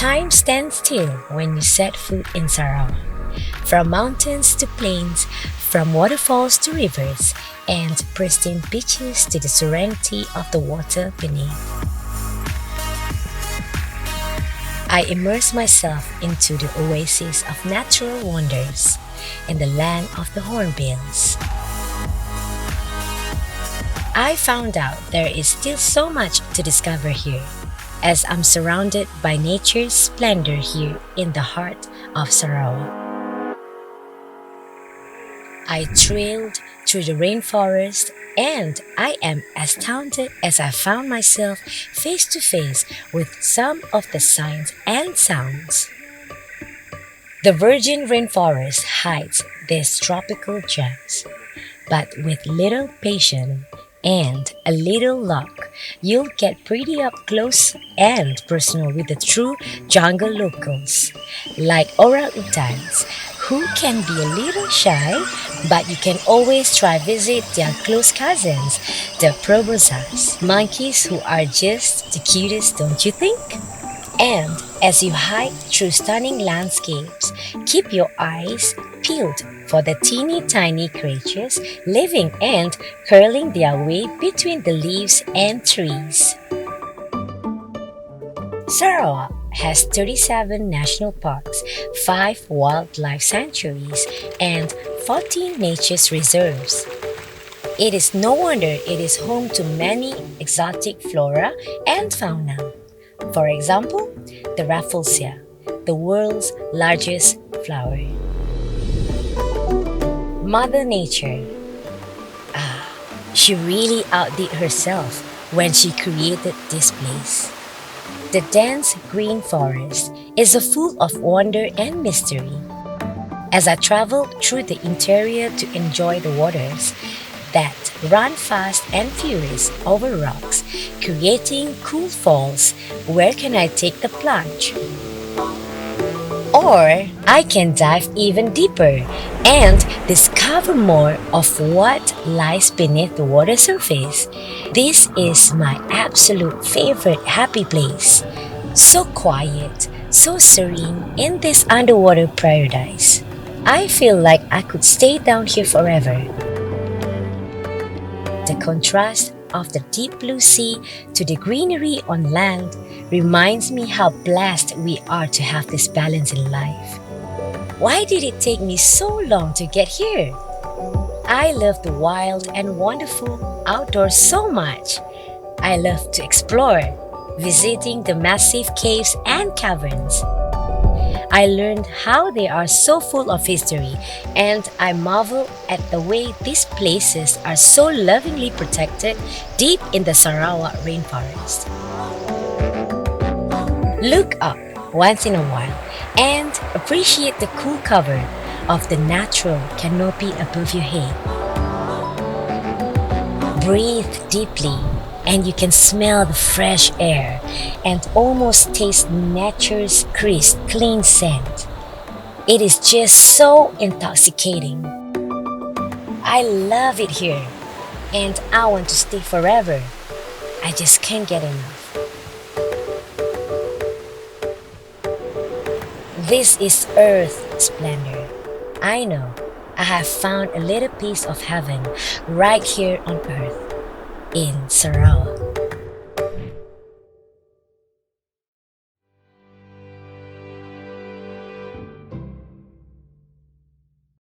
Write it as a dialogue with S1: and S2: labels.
S1: Time stands still when you set foot in Sarawak. From mountains to plains, from waterfalls to rivers, and pristine beaches to the serenity of the water beneath. I immerse myself into the oasis of natural wonders in the land of the hornbills. I found out there is still so much to discover here, as I'm surrounded by nature's splendor here in the heart of Sarawak. I trailed through the rainforest and I am astounded as I found myself face to face with some of the signs and sounds. The virgin rainforest hides these tropical gems, but with little patience and a little luck, you'll get pretty up close and personal with the true jungle locals, like orangutans, who can be a little shy, but you can always try visit their close cousins, the proboscis, monkeys who are just the cutest, don't you think? And as you hike through stunning landscapes, keep your eyes peeled for the teeny tiny creatures living and curling their way between the leaves and trees. Sarawak has 37 national parks, 5 wildlife sanctuaries, and 14 nature reserves. It is no wonder it is home to many exotic flora and fauna. For example, the rafflesia, the world's largest flower. Mother Nature. She really outdid herself when she created this place. The dense green forest is full of wonder and mystery. As I traveled through the interior to enjoy the waters that run fast and furious over rocks, creating cool falls, where can I take the plunge? Or I can dive even deeper and discover more of what lies beneath the water surface. This is my absolute favorite happy place. So quiet, so serene in this underwater paradise. I feel like I could stay down here forever. The contrast of the deep blue sea to the greenery on land reminds me how blessed we are to have this balance in life. Why did it take me so long to get here? I love the wild and wonderful outdoors so much. I love to explore, visiting the massive caves and caverns. I learned how they are so full of history, and I marvel at the way these places are so lovingly protected deep in the Sarawak rainforest. Look up once in a while and appreciate the cool cover of the natural canopy above your head. Breathe deeply and you can smell the fresh air and almost taste nature's crisp, clean scent. It is just so intoxicating. I love it here and I want to stay forever. I just can't get enough. This is Earth splendor. I know I have found a little piece of heaven right here on Earth in Sarawak.